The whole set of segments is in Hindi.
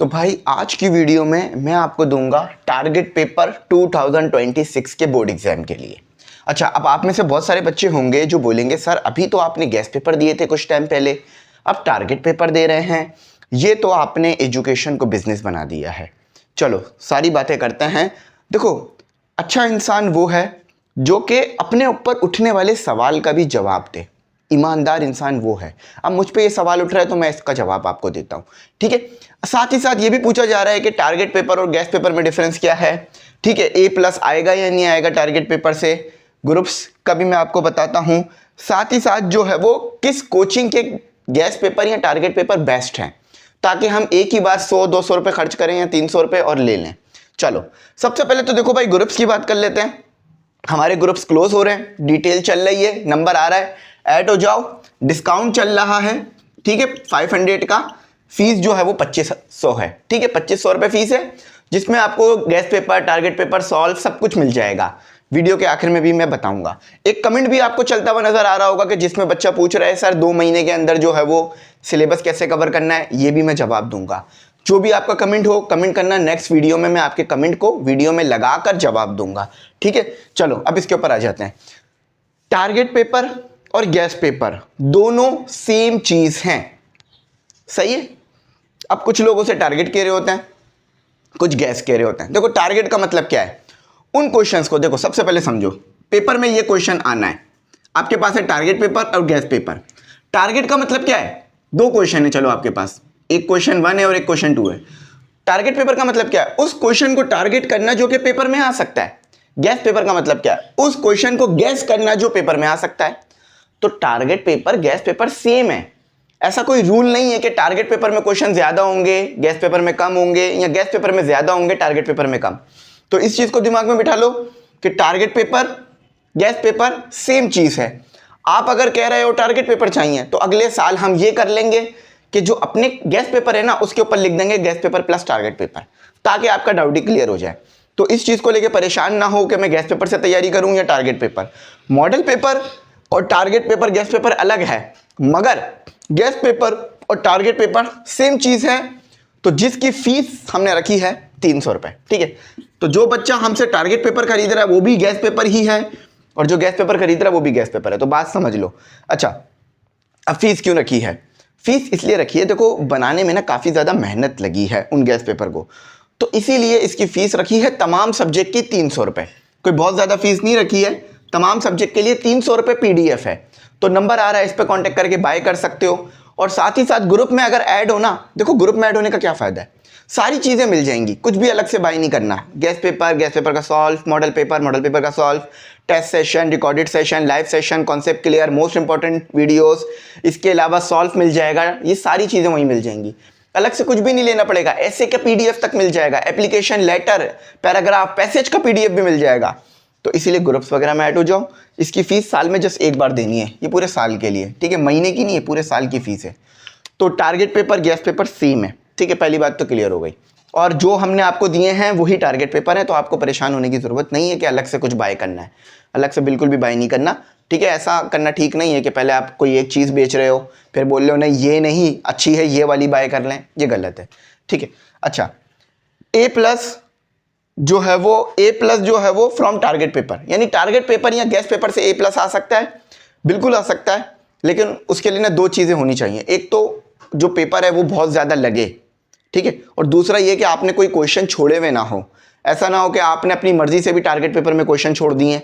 तो भाई आज की वीडियो में मैं आपको दूंगा टारगेट पेपर 2026 के बोर्ड एग्जाम के लिए। अच्छा, अब आप में से बहुत सारे बच्चे होंगे जो बोलेंगे सर अभी तो आपने गेस्ट पेपर दिए थे कुछ टाइम पहले, अब टारगेट पेपर दे रहे हैं, ये तो आपने एजुकेशन को बिजनेस बना दिया है। चलो सारी बातें करते हैं। देखो, अच्छा इंसान वो है जो कि अपने ऊपर उठने वाले सवाल का भी जवाब दे। ईमानदार इंसान वो है। अब मुझ पे ये सवाल उठ रहा है तो मैं इसका जवाब आपको देता हूँ, ठीक है। साथ ही साथ ये भी पूछा जा रहा है कि टारगेट पेपर और गेस्ट पेपर में डिफरेंस क्या है, ठीक है। A+ आएगा या नहीं आएगा टारगेट पेपर से, ग्रुप्स का भी मैं आपको बताता हूँ। साथ ही साथ जो है वो किस कोचिंग के गेस्ट पेपर या टारगेट पेपर बेस्ट हैं, ताकि हम एक ही बार 100-200 रुपये खर्च करें या 300 रुपये और ले लें। चलो सबसे पहले तो देखो भाई, ग्रुप्स की बात कर लेते हैं। हमारे ग्रुप्स क्लोज हो रहे हैं, डिटेल चल रही है, नंबर आ रहा है, ऐड हो जाओ। डिस्काउंट चल रहा है, ठीक है। 500 का फीस जो है वो 2500 है, ठीक है। 2500 रुपये फीस है, जिसमें आपको guest paper, target paper, solve सब कुछ मिल जाएगा। वीडियो के आखिर में भी मैं बताऊंगा। एक कमेंट भी आपको चलता हुआ नजर आ रहा होगा कि जिसमें बच्चा पूछ रहा है सर 2 महीने के अंदर जो है वो सिलेबस कैसे कवर करना है, ये भी मैं जवाब दूंगा। जो भी आपका कमेंट हो, कमेंट करना, नेक्स्ट वीडियो में मैं आपके कमेंट को वीडियो में लगाकर जवाब दूंगा, ठीक है। चलो अब इसके ऊपर आ जाते हैं। टारगेट पेपर और गेस्ट पेपर दोनों सेम चीज हैं, सही है। अब कुछ लोगों से टारगेट कह रहे होते हैं, कुछ गेस्ट कह रहे होते हैं। देखो टारगेट का मतलब क्या है, उन क्वेश्चंस को देखो सबसे पहले समझो। पेपर में ये क्वेश्चन आना है, आपके पास है टारगेट पेपर और गेस्ट पेपर। टारगेट का मतलब क्या है, 2 क्वेश्चन है, चलो आपके पास एक क्वेश्चन 1 है और एक क्वेश्चन 2 है। टारगेट पेपर का मतलब क्या है, उस क्वेश्चन को टारगेट करना जो कि पेपर में आ सकता है। गेस्ट पेपर का मतलब क्या है, उस क्वेश्चन को गेस करना जो पेपर में आ सकता है। तो target paper guest paper same है। ऐसा कोई रूल नहीं है कि टारगेट पेपर में क्वेश्चन ज्यादा होंगे, गेस्ट पेपर में कम होंगे, या गेस्ट पेपर में ज्यादा होंगे, टारगेट पेपर में कम। तो इस चीज को दिमाग में बिठा लो कि target paper guest paper same चीज है। आप अगर कह रहे हो टारगेट पेपर चाहिए, तो अगले साल हम ये कर लेंगे कि जो अपने गेस्ट पेपर है ना उसके ऊपर लिख देंगे guest paper plus target paper, ताकि आपका डाउट ही क्लियर हो जाए। तो इस चीज को लेके परेशान ना हो कि मैं गेस्ट पेपर से तैयारी करूं या टारगेट पेपर। मॉडल पेपर और टारगेट पेपर, गेस्ट पेपर अलग है, मगर गेस्ट पेपर और टारगेट पेपर सेम चीज है। तो जिसकी फीस हमने रखी है 300 रुपए, ठीक है। तो जो बच्चा हमसे टारगेट पेपर खरीद रहा है वो भी गेस्ट पेपर ही है, और जो गेस्ट पेपर खरीद रहा है वो भी गेस्ट पेपर है। तो बात समझ लो। अच्छा, अब फीस क्यों रखी है? फीस इसलिए रखी है, देखो बनाने में ना काफी ज्यादा मेहनत लगी है उन गेस्ट पेपर को, तो इसीलिए इसकी फीस रखी है तमाम सब्जेक्ट की 300 रुपए। कोई बहुत ज्यादा फीस नहीं रखी है, तमाम सब्जेक्ट के लिए 300 रुपए PDF है। तो नंबर आ रहा है, इस पर कॉन्टेक्ट करके बाय कर सकते हो। और साथ ही साथ ग्रुप में अगर ऐड हो ना, देखो ग्रुप में ऐड होने का क्या फायदा है, सारी चीजें मिल जाएंगी, कुछ भी अलग से बाय नहीं करना। गेस्ट पेपर का सॉल्व, मॉडल पेपर का solve, test session, recorded session, live session, concept clear, most important videos, इसके अलावा सॉल्व मिल जाएगा। ये सारी चीजें वहीं मिल जाएंगी, अलग से कुछ भी नहीं लेना पड़ेगा। ऐसे का PDF तक मिल जाएगा, एप्लीकेशन, लेटर, पैराग्राफ, पैसेज का PDF भी मिल जाएगा। तो इसीलिए ग्रुप्स वगैरह में ऐड हो जाओ। इसकी फीस साल में जस्ट एक बार देनी है, ये पूरे साल के लिए, ठीक है। महीने की नहीं है, पूरे साल की फीस है। तो target paper guest paper same है, ठीक है। पहली बात तो क्लियर हो गई। और जो हमने आपको दिए हैं वही टारगेट पेपर है, तो आपको परेशान होने की जरूरत नहीं है कि अलग से कुछ बाय करना है। अलग से बिल्कुल भी बाय नहीं करना, ठीक है। ऐसा करना ठीक नहीं है कि पहले आप कोई एक चीज़ बेच रहे हो फिर बोल रहे हो नहीं ये नहीं अच्छी है, ये वाली बाय कर लें, ये गलत है, ठीक है। अच्छा, A+ जो है वो फ्रॉम टारगेट पेपर, यानी टारगेट पेपर या गेस्ट पेपर से A+ आ सकता है, बिल्कुल आ सकता है। लेकिन उसके लिए ना 2 चीज़ें होनी चाहिए, एक तो जो पेपर है वो बहुत ज़्यादा लगे, ठीक है। और दूसरा ये कि आपने कोई क्वेश्चन छोड़े हुए ना हो। ऐसा ना हो कि आपने अपनी मर्जी से भी टारगेट पेपर में क्वेश्चन छोड़ दिए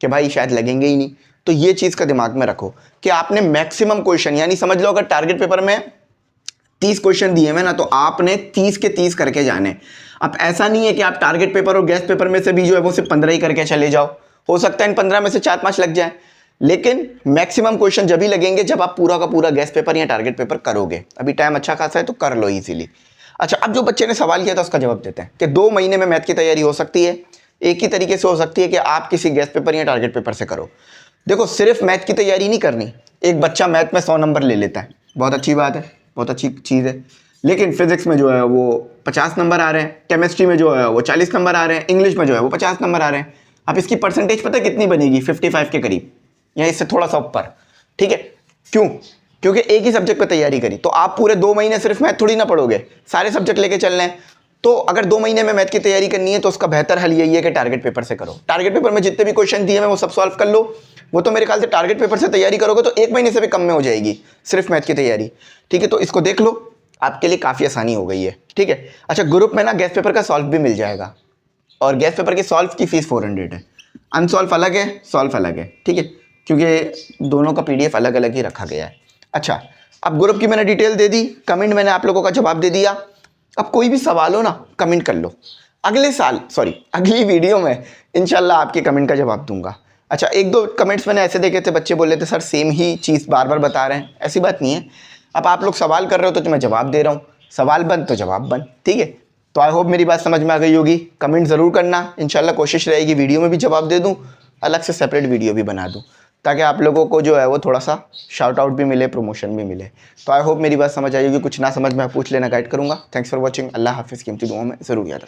कि भाई शायद लगेंगे ही नहीं। तो ये चीज़ का दिमाग में रखो कि आपने मैक्सिमम क्वेश्चन, यानी समझ लो अगर टारगेट पेपर में 30 क्वेश्चन दिए हुए ना, तो आपने 30 के 30 करके जाने। अब ऐसा नहीं है कि आप टारगेट पेपर और गेस्ट पेपर में से भी जो है वो सिर्फ 15 ही करके चले जाओ। हो सकता है इन 15 में से 4-5 लग जाए, लेकिन मैक्सिमम क्वेश्चन जब ही लगेंगे जब आप पूरा का पूरा गेस्ट पेपर या टारगेट पेपर करोगे। अभी टाइम अच्छा खासा है तो कर लो इजीली। अच्छा, अब जो बच्चे ने सवाल किया था उसका जवाब देते हैं कि 2 महीने में मैथ की तैयारी हो सकती है। एक ही तरीके से हो सकती है कि आप किसी गेस्ट पेपर या टारगेट पेपर से करो। देखो सिर्फ मैथ की तैयारी नहीं करनी। एक बच्चा मैथ में 100 नंबर ले लेता है, बहुत अच्छी बात है, बहुत अच्छी चीज़ है। लेकिन फिजिक्स में जो है वो 50 नंबर आ रहे हैं, केमिस्ट्री में जो है वो 40 नंबर आ रहे हैं, इंग्लिश में जो है वो 50 नंबर आ रहे हैं। अब इसकी परसेंटेज पता है कितनी बनेगी? 55 के करीब, या इससे थोड़ा सा ऊपर, ठीक है। क्यों? क्योंकि एक ही सब्जेक्ट पर तैयारी करी, तो आप पूरे 2 महीने सिर्फ मैथ थोड़ी ना पढ़ोगे, सारे सब्जेक्ट लेके चलने हैं। तो अगर 2 महीने में मैथ की तैयारी करनी है तो उसका बेहतर हल यही है कि टारगेट पेपर से करो। टारगेट पेपर में जितने भी क्वेश्चन दिए हैं वो सब सॉल्व कर लो। वो तो मेरे ख्याल से टारगेट पेपर से तैयारी करोगे तो 1 महीने से भी कम में हो जाएगी सिर्फ मैथ की तैयारी। ठीक है, तो इसको देख लो, आपके लिए काफ़ी आसानी हो गई है। ठीक है, अच्छा ग्रुप में ना गैस पेपर का सॉल्व भी मिल जाएगा, और गैस पेपर के सॉल्व की फीस 400 है, अनसॉल्व अलग है, सॉल्व अलग है। ठीक है, क्योंकि दोनों का PDF अलग अलग ही रखा गया है। अच्छा, अब ग्रुप की मैंने डिटेल दे दी, कमेंट मैंने आप लोगों का जवाब दे दिया। अब कोई भी सवाल हो ना कमेंट कर लो, अगली वीडियो में इंशाल्लाह आपके कमेंट का जवाब दूंगा। अच्छा, 1-2 कमेंट्स मैंने ऐसे देखे थे, बच्चे बोल रहे थे सर सेम ही चीज़ बार बार बता रहे हैं। ऐसी बात नहीं है, अब आप लोग सवाल कर रहे हो तो मैं जवाब दे रहा हूँ, सवाल बंद तो जवाब बंद। ठीक है, तो आई होप मेरी बात समझ में आ गई होगी। कमेंट ज़रूर करना, इंशाल्लाह कोशिश रहेगी वीडियो में भी जवाब दे दूँ, अलग से सेपरेट वीडियो भी बना दूँ, ताकि आप लोगों को जो है वो थोड़ा सा शाउट आउट भी मिले, प्रमोशन भी मिले। तो आई होप मेरी बात समझ आई होगी। कुछ ना समझ में पूछ लेना, गाइड करूँगा। Thanks for watching. अल्लाह हाफिज़। कीमती दुआओं में ज़रूर याद रखना।